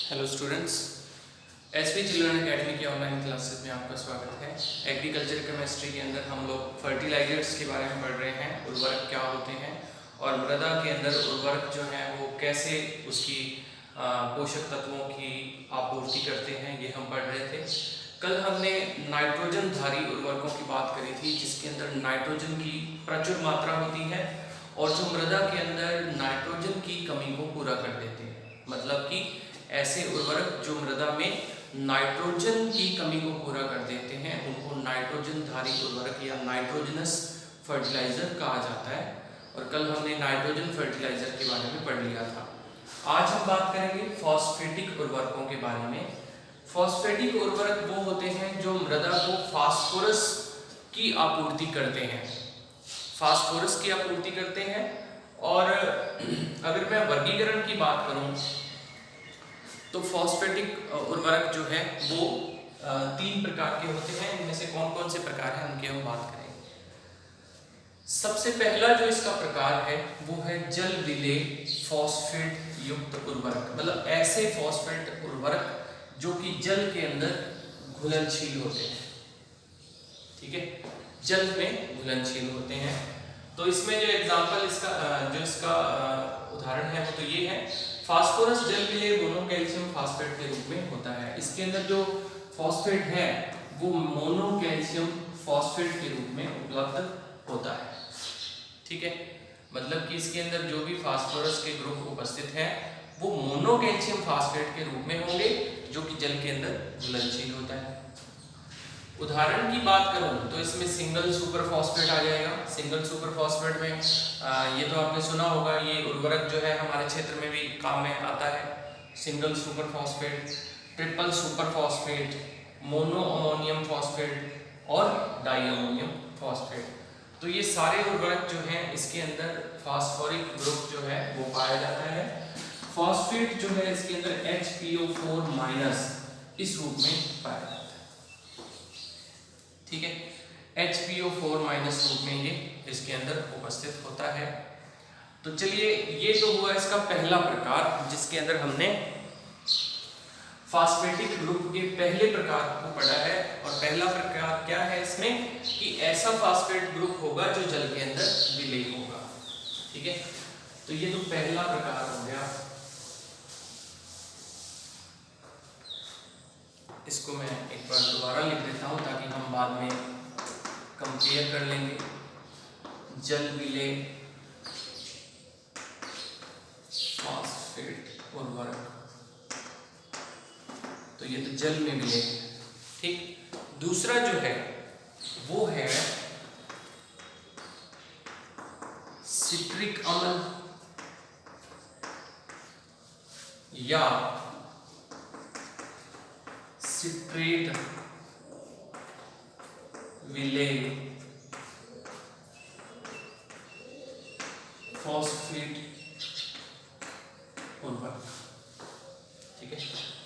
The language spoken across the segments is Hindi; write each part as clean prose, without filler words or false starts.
Hello students, SV children academy की ऑनलाइन क्लासेस में आपका स्वागत है। एग्रीकल्चर केमिस्ट्री के अंदर हम लोग फर्टिलाइजर्स के बारे में पढ़ रहे हैं, उर्वरक क्या होते हैं और मृदा के अंदर उर्वरक जो है वो कैसे उसकी पोषक तत्वों की आपूर्ति करते हैं, ये हम पढ़ रहे थे। कल हमने नाइट्रोजन धारी उर्वरकों की बात करी थी, जिसके अंदर नाइट्रोजन की प्रचुर मात्रा होती है और जो मृदा के अंदर नाइट्रोजन की कमी को पूरा कर देते हैं। मतलब कि ऐसे उर्वरक जो मृदा में नाइट्रोजन की कमी को पूरा कर देते हैं उनको नाइट्रोजन धारी उर्वरक या नाइट्रोजनस फर्टिलाइजर कहा जाता है। और कल हमने नाइट्रोजन फर्टिलाइजर के बारे में पढ़ लिया था। आज हम बात करेंगे फॉस्फेटिक उर्वरकों के बारे में। फॉस्फेटिक उर्वरक वो होते हैं जो मृदा को फास्फोरस की आपूर्ति करते हैं, फास्फोरस की आपूर्ति करते हैं। और अगर मैं वर्गीकरण की बात करूं तो फॉस्फेटिक उर्वरक जो है वो 3 प्रकार के होते हैं। इनमें से कौन कौन से प्रकार हैं उनकी हम बात करेंगे। सबसे पहला जो इसका प्रकार है वो है जल विलेय फॉस्फेट युक्त उर्वरक। मतलब ऐसे फॉस्फेट उर्वरक जो कि जल के अंदर घुलनशील होते हैं। ठीक है, जल में घुलनशील होते हैं। तो इसमें जो एग्जांपल इसका उदाहरण है वो तो ये है, फास्फोरस जल विलेय मोनो कैल्शियम फास्फेट के रूप में होता है। इसके अंदर जो फॉस्फेट है वो मोनो कैल्शियम फॉस्फेट के रूप में उपलब्ध होता है। ठीक है, मतलब कि इसके अंदर जो भी फास्फोरस के ग्रुप उपस्थित हैं वो मोनो कैल्शियम फास्फेट के रूप में होंगे, जो कि जल के अंदर घुलनशील होता है। उदाहरण की बात करूं तो इसमें सिंगल सुपर फॉस्फेट आ जाएगा। सिंगल सुपर फॉस्फेट में ये तो आपने सुना होगा, ये उर्वरक जो है हमारे क्षेत्र में भी काम में आता है। Single super phosphate, triple super phosphate, mono ammonium phosphate और डाई अमोनियम फॉस्फेट। तो ये सारे उर्वरक जो हैं इसके अंदर फास्फोरिक ग्रुप जो है वो पाया जाता है। फॉस्फेट जो है इसके अंदर HPO4- इस रूप में पाया जाता है। ठीक है, HPO4- रूप में ये इसके अंदर उपस्थित होता है। तो चलिए, ये तो हुआ इसका पहला प्रकार जिसके अंदर हमने फास्फेटिक ग्रुप के पहले प्रकार को पढ़ा है। और पहला प्रकार क्या है इसमें कि ऐसा फास्फेट ग्रुप होगा जो जल के अंदर विलेय होगा। ठीक है, तो ये तो पहला प्रकार हो गया। इसको मैं एक बार दोबारा लिख देता हूं ताकि हम बाद में कंपेयर कर लेंगे। जल विलेय फॉस्फेट उर्वरक, तो ये तो जल में विलेय है। ठीक, दूसरा जो है वो है सिट्रिक अम्ल या सिट्रेट विलेय फॉस्फेट उर्वरक। ठीक है,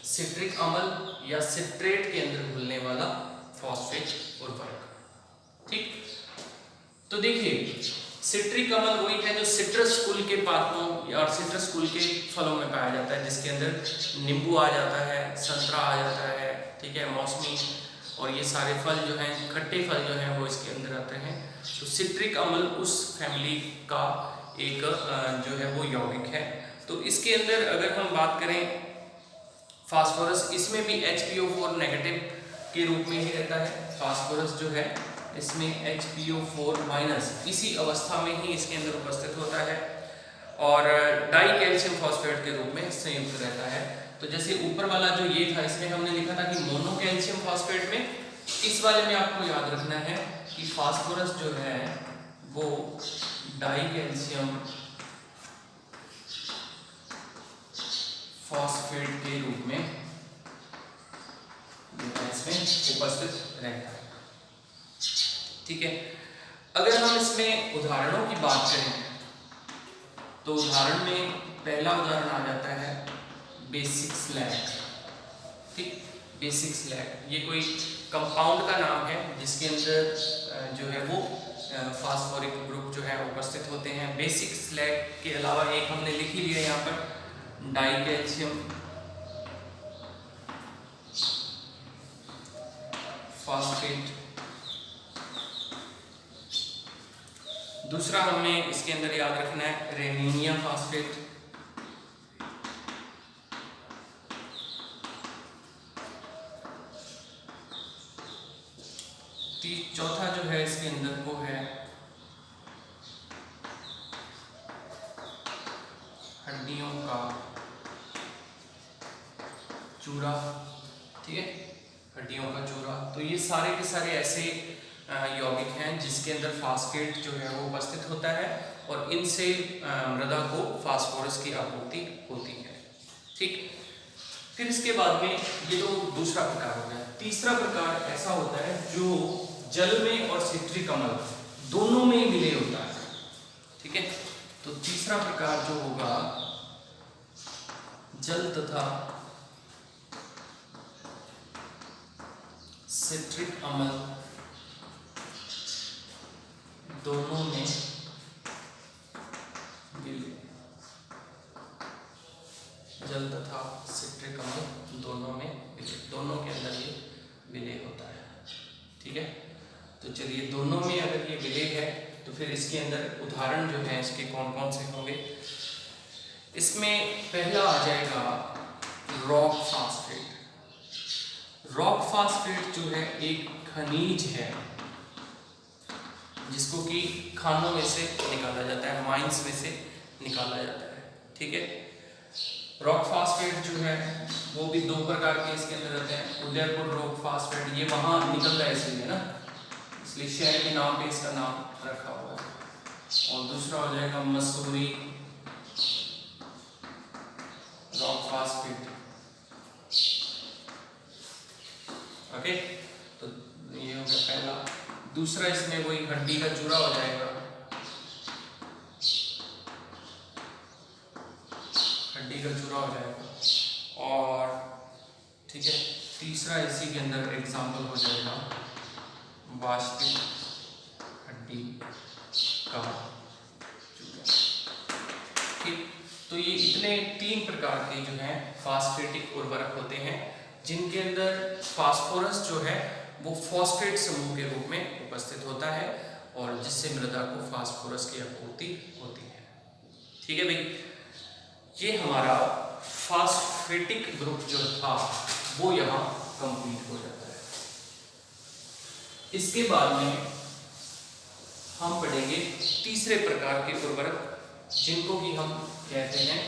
सिट्रिक अम्ल या सिट्रेट के अंदर घुलने वाला फॉस्फेट उर्वरक। ठीक, तो देखिए, सिट्रिक अम्ल वही है जो सिट्रस कुल के पादपों या सिट्रस कुल के फलों में पाया जाता है, जिसके अंदर नींबू आ जाता है, संतरा आ जाता है, ठीक है, मौसमी और ये सारे फल जो हैं, खट्टे फल जो हैं वो इसके अंदर आते हैं। तो सिट्रिक अम्ल उस फैमिली का एक जो है वो यौगिक है। तो इसके अंदर अगर हम बात करें फास्फोरस, इसमें भी HPO4- के रूप में ही रहता है। फास्फोरस जो है इसमें HPO4- इसी अवस्था में ही इसके अंदर उपस्थित होता है और डाई कैल्शियम फॉस्फेट के रूप में संयुक्त रहता है। तो जैसे ऊपर वाला जो ये था, इसमें हमने लिखा था कि मोनो कैल्शियम फॉस्फेट में, इस वाले में आपको याद रखना है कि फास्फोरस जो है वो डाई कैल्शियम फॉस्फेट के रूप में इसमें उपस्थित रहता है। ठीक है, अगर हम इसमें उदाहरणों की बात करें तो उदाहरण में पहला उदाहरण आ जाता है बेसिक स्लैग। ठीक, बेसिक स्लैग ये कोई कंपाउंड का नाम है जिसके अंदर जो है वो फास्फोरिक ग्रुप जो है उपस्थित होते हैं। बेसिक स्लैग के अलावा एक हमने लिख ही लिया यहाँ पर डाई कैल्शियम फास्फेट। दूसरा हमें इसके अंदर याद रखना है रेनिनिया फास्फेट। चौथा जो है इसके अंदर वो है हड्डियों का चूरा। ठीक है, हड्डियों का चूरा। तो ये सारे के सारे ऐसे यौगिक हैं जिसके अंदर फास्फेट जो है वो उपस्थित होता है और इनसे मृदा को फास्फोरस की आपूर्ति होती है। ठीक, फिर इसके बाद में ये तो दूसरा प्रकार हो गया। तीसरा प्रकार ऐसा होता है जो जल में और सिट्रिक अम्ल दोनों में विलय होता है। ठीक है, तो तीसरा प्रकार जो होगा जल तथा सिट्रिक अम्ल दोनों में विलय, जल तथा सिट्रिक अम्ल दोनों में विलय, दोनों के अंदर ये विलय होता है। ठीक है, तो चलिए दोनों में अगर ये विलय है तो फिर इसके अंदर उदाहरण जो है इसके कौन कौन से होंगे। इसमें पहला आ जाएगा रॉक फास्फेट। रॉक फास्फेट जो है एक खनिज है जिसको कि खानों में से निकाला जाता है, माइंस में से निकाला जाता है। ठीक है, रॉक फास्फेट जो है वो भी दो प्रकार के इसके अंदर रहते हैं। उदयपुर रॉक फास्फेट, ये वहां निकलता है इसलिए ना, इसलिए शहर के नाम पे इसका नाम रखा हुआ है। और दूसरा हो जाएगा मसूरी रॉक फास्फेट। ओके, तो ये हो गया पहला। दूसरा इसमें वही हड्डी का चूरा हो जाएगा, हड्डी का चूरा हो जाएगा। और ठीक है, तीसरा इसी के अंदर एग्जाम्पल हो जाएगा वाष्पित हड्डी का चूरा। ठीक, तो ये इतने तीन प्रकार के जो हैं फास्फेटिक उर्वरक होते हैं जिनके अंदर फास्फोरस जो है वो फॉस्फेट समूह के रूप में उपस्थित होता है और जिससे मृदा को फास्फोरस की आपूर्ति होती है। ठीक है भाई, ये हमारा फास्फेटिक ग्रुप जो था वो यहाँ कंप्लीट हो जाता है। इसके बाद में हम पढ़ेंगे तीसरे प्रकार के उर्वरक जिनको कि हम कहते हैं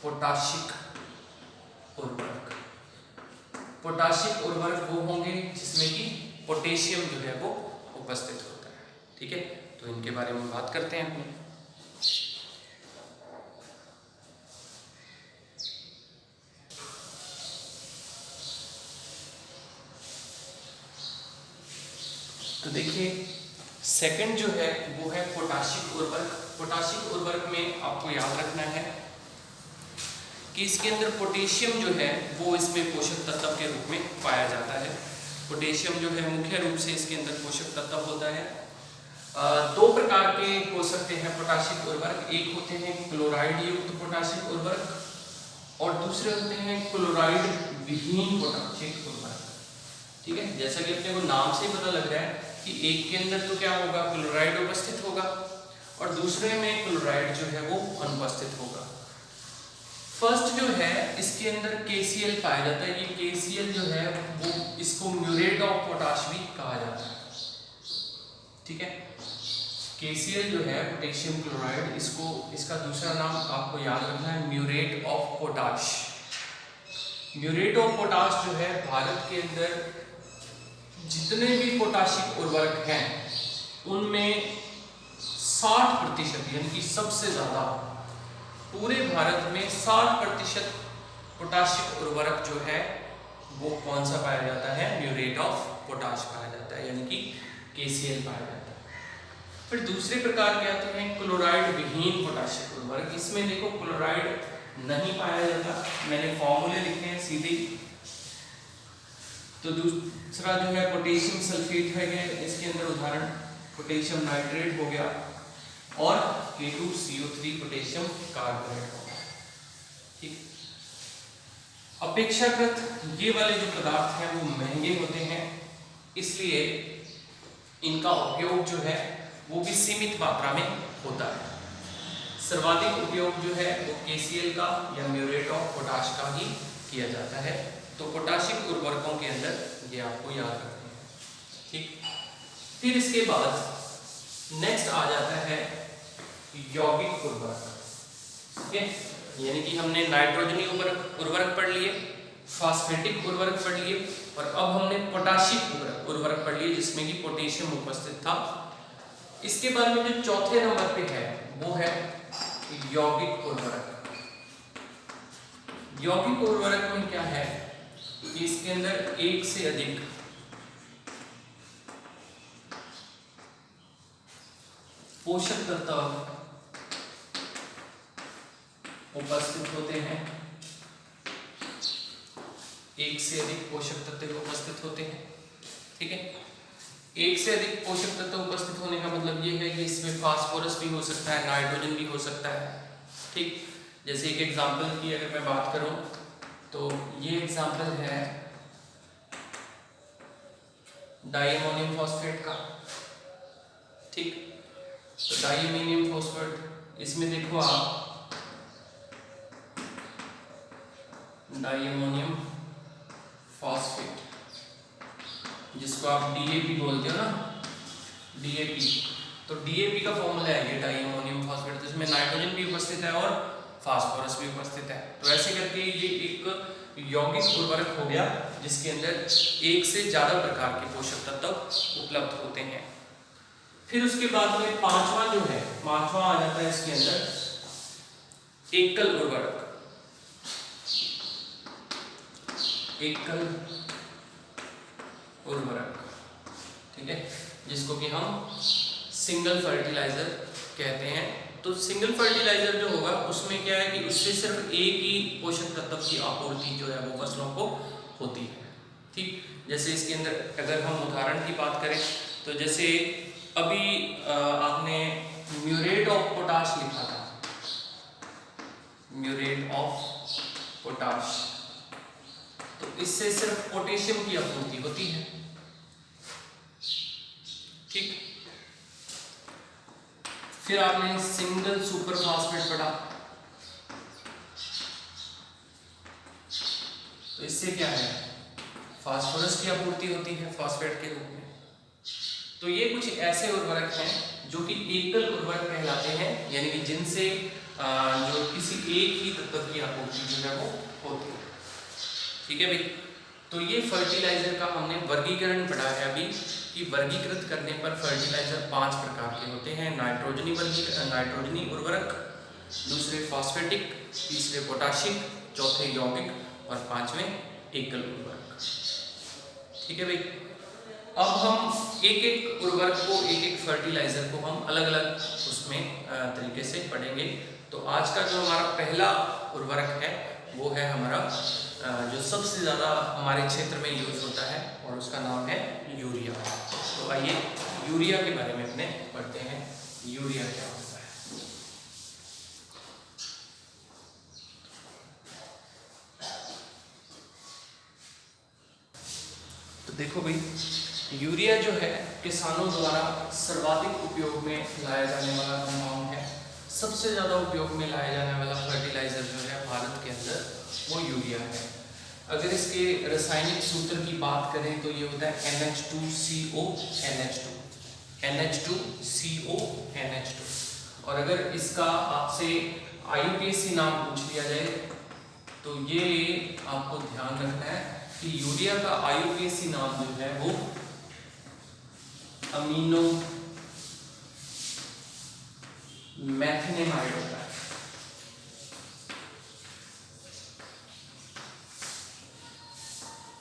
पोटाशिक उर्वरक। पोटाशिक उर्वरक वो होंगे जिसमें कि पोटेशियम जो है वो उपस्थित होता है। ठीक है, तो इनके बारे में बात करते हैं अपने। तो देखिए सेकंड जो है वो है पोटाशिक उर्वरक। पोटाशिक उर्वरक में आपको याद रखना है कि इसके अंदर पोटेशियम जो है वो इसमें पोषक तत्व के रूप में पाया जाता है। पोटेशियम जो है मुख्य रूप से इसके अंदर पोषक तत्व होता है। दो प्रकार के हो सकते हैं पोटाशिक उर्वरक, एक होते हैं क्लोराइड युक्त पोटाशिक उर्वरक और दूसरे होते हैं क्लोराइड विहीन पोटाशिक उर्वरक। ठीक है, जैसा कि अपने को नाम से ही पता लग रहा है कि एक के अंदर तो क्या होगा, क्लोराइड उपस्थित होगा और दूसरे में क्लोराइड जो है वो अनुपस्थित होगा। फर्स्ट जो है इसके अंदर KCl पाया जाता है। ये KCl जो है वो इसको म्यूरेट ऑफ पोटाश भी कहा जाता है। ठीक है, KCl जो है पोटेशियम क्लोराइड, इसको इसका दूसरा नाम आपको याद रखना है muriate of potash. Muriate of potash जो है भारत के अंदर जितने भी पोटाशिक उर्वरक हैं उनमें 60% यानी कि सबसे ज्यादा पूरे भारत में 60% पोटाशिक उर्वरक जो है वो कौन सा पाया जाता है, म्यूरेट ऑफ पोटाश पाया जाता है, यानी कि KCl पाया जाता है। फिर दूसरे प्रकार के आते हैं क्लोराइड विहीन पोटाशिक उर्वरक। इसमें देखो क्लोराइड नहीं पाया जाता, मैंने फॉर्मूले लिखे हैं सीधे। तो दूसरा जो है पोटेशियम सल्फेट है, इसके अंदर उदाहरण पोटेशियम नाइट्रेट हो गया और K2CO3 पोटेशियम कार्बोनेट हो गया। ठीक, अपेक्षाकृत ये वाले जो पदार्थ हैं वो महंगे होते हैं, इसलिए इनका उपयोग जो है वो भी सीमित मात्रा में होता है। सर्वाधिक उपयोग जो है वो KCl का या म्यूरेट ऑफ पोटाश का ही किया जाता है। तो पोटाशिक उर्वरकों के अंदर ये आपको याद रखना है, ठीक। फिर इसके बाद नेक्स्ट आ जाता है यौगिक उर्वरक, ठीक है। यानी कि हमने नाइट्रोजनी उर्वरक पढ़ लिए, फास्फेटिक उर्वरक पढ़ लिए, और अब हमने पोटाशिक उर्वरक पढ़ लिए जिसमें कि पोटेशियम उपस्थित था। इसके बाद में जो चौथे नंबर पे है वो है यौगिक उर्वरक। यौगिक उर्वरक में क्या है कि इसके अंदर एक से अधिक पोषक तत्व उपस्थित होते हैं, एक से अधिक पोषक तत्व उपस्थित होते हैं, ठीक है। एक से अधिक पोषक तत्व उपस्थित होने का मतलब ये है कि इसमें फास्फोरस भी हो सकता है, नाइट्रोजन भी हो सकता है, ठीक। जैसे एक एग्जांपल की अगर मैं बात करूं तो ये एग्जांपल है डाइअमोनियम फॉस्फेट का, ठीक। तो डाइअमोनियम फॉस्फेट, इसमें देखो आप डाइअमोनियम फॉस्फेट जिसको आप DAP बोलते हो ना, DAP, तो DAP का फॉर्मूला है ये डाइअमोनियम फॉस्फेट, जिसमें नाइट्रोजन भी उपस्थित है और फास्फोरस भी उपस्थित है। तो ऐसे करके ये एक यौगिक उर्वरक हो गया जिसके अंदर एक से ज्यादा प्रकार के पोषक तत्व उपलब्ध होते हैं। फिर उसके बाद में पांचवा जो है, पांचवा आ जाता है इसके अंदर एकल उर्वरक। एकल उर्वरक, ठीक है, जिसको कि हम सिंगल फर्टिलाइजर कहते हैं। तो सिंगल फर्टिलाइजर जो होगा उसमें क्या है कि उससे सिर्फ एक ही पोषक तत्व की आपूर्ति जो है वो फसलों को होती है, ठीक। जैसे इसके अंदर अगर हम उदाहरण की बात करें तो जैसे अभी आपने म्यूरेट ऑफ पोटाश लिखा था, म्यूरेट ऑफ पोटाश, तो इससे सिर्फ पोटेशियम की आपूर्ति होती है, ठीक। फिर आपने सिंगल सुपर फास्फेट पढ़ा, तो इससे क्या है, फास्फोरस की आपूर्ति होती है फास्फेट के रूप में। तो ये कुछ ऐसे उर्वरक हैं जो कि एकल उर्वरक कहलाते हैं, यानी कि जिनसे जो किसी एक ही तत्व की आपूर्ति जो है वो होती है, ठीक है भाई। तो ये फर्टिलाइजर का हमने वर्गीकरण पढ़ा है अभी कि वर्गीकृत करने पर फर्टिलाइजर 5 प्रकार के होते हैं। नाइट्रोजनी उर्वरक, दूसरे फॉस्फेटिक, तीसरे पोटाशिक, चौथे यौगिक और पांचवें एकल उर्वरक, ठीक है भाई। अब हम एक एक उर्वरक को, एक एक फर्टिलाइजर को हम अलग अलग उसमें तरीके से पढ़ेंगे। तो आज का जो हमारा पहला उर्वरक है वो है हमारा जो सबसे ज़्यादा हमारे क्षेत्र में यूज होता है और उसका नाम है यूरिया। तो आइए यूरिया के बारे में अपने पढ़ते हैं, यूरिया क्या होता है। तो देखो भाई, यूरिया जो है किसानों द्वारा सर्वाधिक उपयोग में लाया जाने वाला कंपाउंड है। सबसे ज़्यादा उपयोग में लाया जाने वाला फर्टिलाइजर जो है भारत के अंदर वो यूरिया है। अगर इसके रासायनिक सूत्र की बात करें तो ये होता है NH2CO NH2, NH2CO NH2। और अगर इसका आपसे IUPAC नाम पूछ लिया जाए तो ये आपको ध्यान रखना है कि यूरिया का IUPAC नाम जो है वो अमीनो मैथिनेमाइड होता है।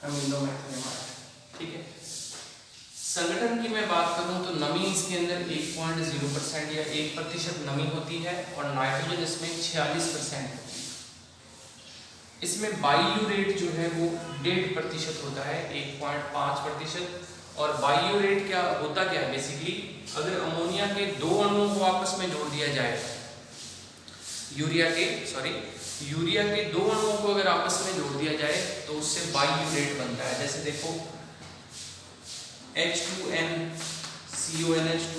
अमीनो मैथिनेमाइड, ठीक है। संगठन की मैं बात करूं तो नमी इसके अंदर 1.0% या 1% नमी होती है और नाइट्रोजन इसमें 46% होती है। इसमें बाइयूरेट जो है वो 1.5% होता है, 1.5%। और बाइयूरेट क्या होता क्या है बेसिकली, अगर अमोनिया के 2 अणुओं को आपस में जोड़ दिया जाए, यूरिया के यूरिया के दो अणुओं को अगर आपस में जोड़ दिया जाए तो उससे बाईयूरेट बनता है। जैसे देखो H2NCONH2,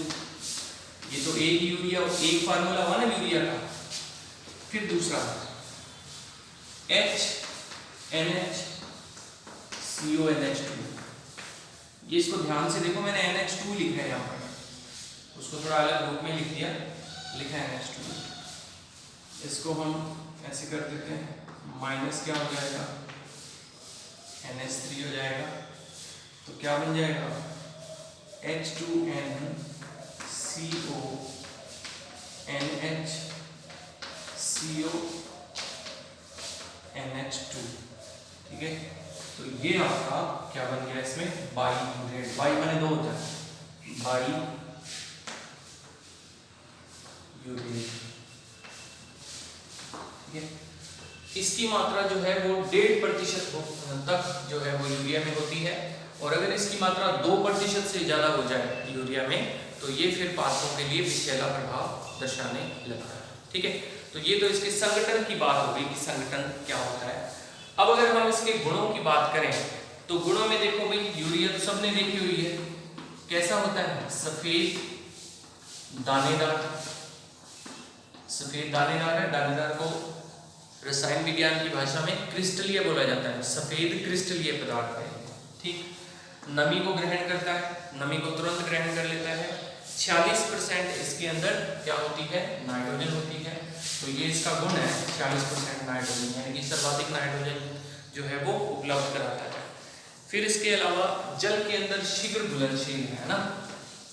ये तो एक यूरिया, एक फार्मूला हुआ ना यूरिया का। फिर दूसरा HNH2, ये इसको ध्यान से देखो, मैंने NH2 लिखा है यहाँ पर, उसको थोड़ा अलग रूप में लिख दिया, लिखा है NH2। इसको हम ऐसे कर देते हैं, माइनस क्या हो जाएगा, NH3 हो जाएगा। तो क्या बन जाएगा, H2NCONH2, ठीक है। तो ये आपका क्या बन गया, इसमें बाईयूरेट, बाई माने दो होता है, बाईयूरेट, ठीक है। इसकी मात्रा जो है वो 1.5% तक जो है वो यूरिया में होती है, और अगर इसकी मात्रा 2% से ज्यादा हो जाए यूरिया में तो ये फिर पादपों के लिए विषैला प्रभाव दर्शाने लगता है, ठीक है। तो ये तो इसके संगठन की बात हो गई कि संगठन क्या होता है। अब अगर हम इसके गुणों की बात करें तो गुणों में देखो भाई, यूरिया तो सबने देखी हुई है, कैसा होता है, सफेद दानेदार, सफेद दानेदार है। दानेदार को रसायन विज्ञान की भाषा में क्रिस्टलीय बोला जाता है, सफेद क्रिस्टलीय पदार्थ है, ठीक। नमी को ग्रहण करता है, नमी को तुरंत ग्रहण कर लेता है। 46% इसके अंदर क्या होती है, नाइट्रोजन होती है। तो ये इसका गुण है 40% नाइट्रोजन, यानी कि सर्वाधिक नाइट्रोजन जो है वो उपलब्ध कराता है। फिर इसके अलावा जल के अंदर शीघ्र घुलनशील है ना,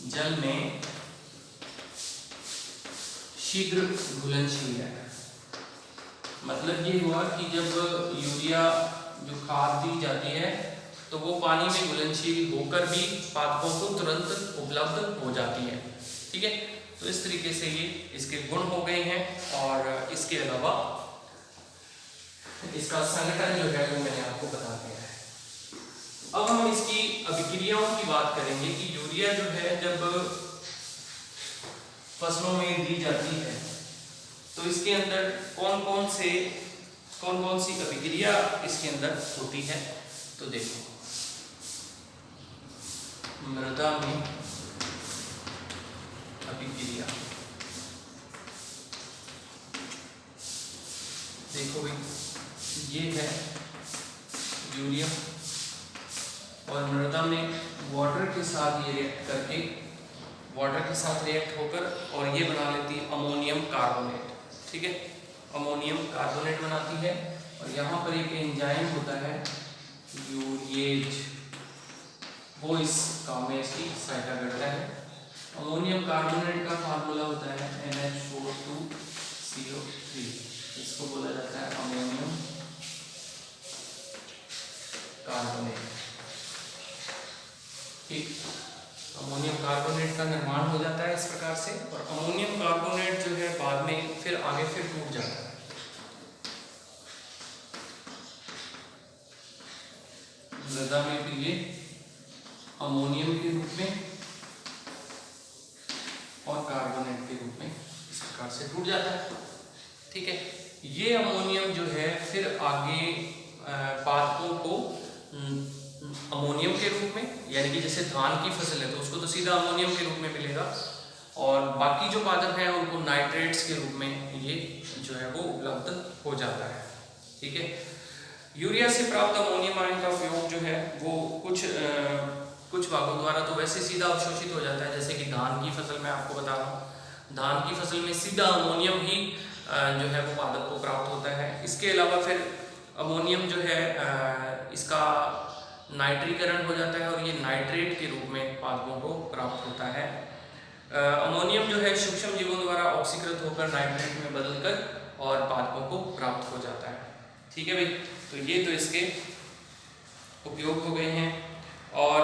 जल में शीघ्र घुलनशील है। मतलब ये हुआ कि जब यूरिया जो खाद दी जाती है तो वो पानी में घुलनशील होकर भी पादपों को तुरंत उपलब्ध हो जाती है, ठीक है। तो इस तरीके से ये इसके गुण हो गए हैं, और इसके अलावा इसका संगठन जो है वो मैंने आपको बता दिया है। अब हम इसकी अभिक्रियाओं की बात करेंगे कि यूरिया जो है जब फसलों में दी जाती है तो इसके अंदर कौन कौन सी अभिक्रिया इसके अंदर होती है। तो देखो, मृदा में अभिक्रिया, देखो भाई ये है यूरिया, और मृदा में वाटर के साथ ये रिएक्ट करके, वाटर के साथ रिएक्ट होकर और ये बना लेती है अमोनियम कार्बोनेट, ठीक है। अमोनियम कार्बोनेट बनाती है, और यहाँ पर एक एंजाइम होता है यूरिएज, वो इस काम में इसकी सहायता करता है। अमोनियम कार्बोनेट का फार्मूला होता है NH4CO3, इसको बोला जाता है अमोनियम कार्बोनेट, ठीक। अमोनियम कार्बोनेट का निर्माण हो जाता है इस प्रकार से, और अमोनियम कार्बोनेट जो है बाद में फिर आगे फिर टूट जाता है। मृदा में भी ये अमोनियम के रूप में और कार्बोनेट के रूप में इस प्रकार से टूट जाता है, ठीक है। ये अमोनियम जो है फिर आगे पादपों को अमोनियम के रूप में, यानी कि जैसे धान की फसल है तो उसको तो सीधा अमोनियम के रूप में मिलेगा, और बाकी जो पादप हैं उनको नाइट्रेट्स के रूप में ये जो है वो उपलब्ध हो जाता है, ठीक है। यूरिया से प्राप्त अमोनियम आयन का उपयोग जो है वो कुछ भागों द्वारा तो वैसे सीधा अवशोषित हो जाता है, जैसे कि धान की फसल में आपको बता रहा हूँ, धान की फसल में सीधा अमोनियम ही जो है वो पादप को प्राप्त होता है। इसके अलावा फिर अमोनियम जो है इसका नाइट्रीकरण हो जाता है, और ये नाइट्रेट के रूप में पादपों को प्राप्त होता है। अमोनियम जो है सूक्ष्म जीवों द्वारा ऑक्सीकृत होकर नाइट्रेट में बदलकर और पादपों को प्राप्त हो जाता है, ठीक है भाई। तो ये तो इसके उपयोग हो गए हैं। और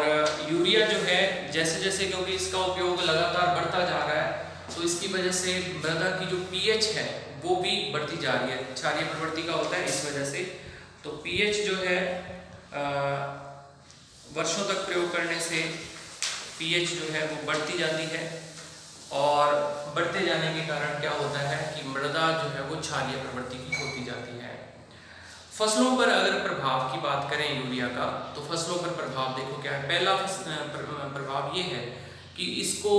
यूरिया जो है जैसे जैसे, क्योंकि इसका उपयोग लगातार बढ़ता जा रहा है तो इसकी वजह से मृदा की जो पीएच है वो भी बढ़ती जा रही है, क्षारीय प्रवृत्ति का होता है इस वजह से। तो पीएच जो है वर्षों तक प्रयोग करने से पीएच जो है वो बढ़ती जाती है, और बढ़ते जाने के कारण क्या होता है कि मृदा जो है वो क्षारीय प्रवृत्ति की होती जाती है। फसलों पर अगर प्रभाव की बात करें यूरिया का, तो फसलों पर प्रभाव देखो क्या है। पहला प्रभाव ये है कि इसको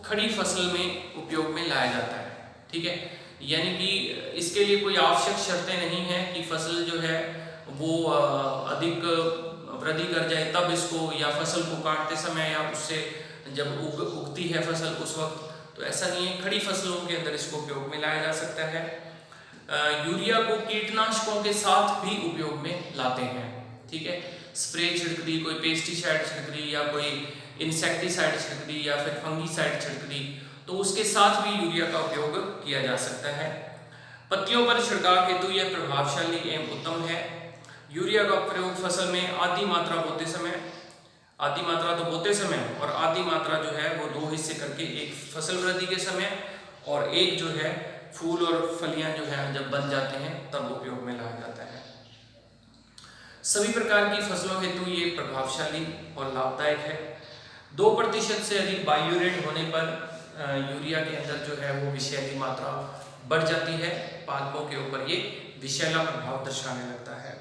खड़ी फसल में उपयोग में लाया जाता है, ठीक है। यानी कि इसके लिए कोई आवश्यक शर्तें नहीं है कि फसल जो है वो अधिक वृद्धि कर जाए तब इसको, या फसल को काटते समय, या उससे जब उगती है फसल उस वक्त, तो ऐसा नहीं है। खड़ी फसलों के अंदर इसको उपयोग में लाया जा सकता है। यूरिया को कीटनाशकों के साथ भी उपयोग में लाते हैं, ठीक है। स्प्रे छिड़क दी, कोई पेस्टिसाइड छिड़क दी, या कोई इंसेक्टिसाइड छिड़क दी, या फिर फंगीसाइड छिड़क दी, तो उसके साथ भी यूरिया का उपयोग किया जा सकता है। पत्तियों पर छिड़काव हेतु यह प्रभावशाली एवं उत्तम है। यूरिया का प्रयोग फसल में आधी मात्रा बोते समय, आधी मात्रा तो बोते समय, और आधी मात्रा जो है वो दो हिस्से करके, एक फसल वृद्धि के समय और एक जो है फूल और फलियां जो है जब बन जाते हैं तब उपयोग में लाया जाता है। सभी प्रकार की फसलों हेतु ये प्रभावशाली और लाभदायक है। 2% से अधिक बायोरेट होने पर यूरिया के अंदर जो है वो विषैली मात्रा बढ़ जाती है, पादपों के ऊपर ये विषैला प्रभाव दर्शाने लगता है।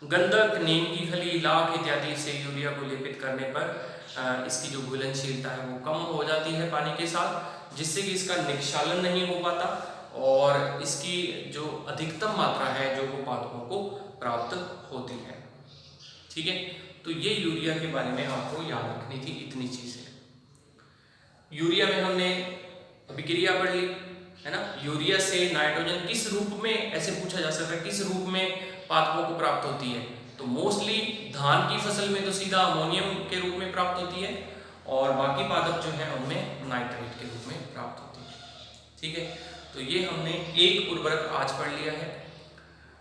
गंधक, नीम की खली, लाख इत्यादि से यूरिया को लेपित करने पर इसकी जो घुलनशीलता है वो कम हो जाती है पानी के साथ, जिससे कि इसका निक्षालन नहीं हो पाता और इसकी जो अधिकतम मात्रा है जो वो पादपों को प्राप्त होती है, ठीक है। तो ये यूरिया के बारे में आपको याद रखनी थी इतनी चीजें। यूरिया में हमने अभिक्रिया पढ़ ली, है ना। यूरिया से नाइट्रोजन किस रूप में, ऐसे पूछा जा सकता है, किस रूप में पादपों को प्राप्त होती है। तो मोस्टली धान की फसल में तो सीधा अमोनियम के रूप में प्राप्त होती है, और बाकी पादप जो है उनमें नाइट्रेट के रूप में प्राप्त होती है, ठीक है। तो ये हमने एक उर्वरक आज पढ़ लिया है।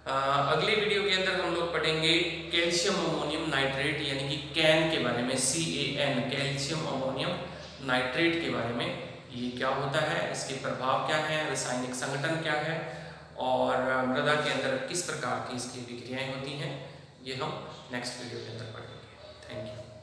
अगले वीडियो के अंदर हम लोग पढ़ेंगे कैल्शियम अमोनियम नाइट्रेट, यानी कि कैन के बारे में, CAN, कैल्शियम अमोनियम नाइट्रेट के बारे में। ये क्या होता है, इसके प्रभाव क्या है, रासायनिक संगठन क्या है, और मृदा के अंदर किस प्रकार की इसकी विक्रियाएं होती हैं, ये हम नेक्स्ट वीडियो के अंदर पढ़ेंगे। Thank you.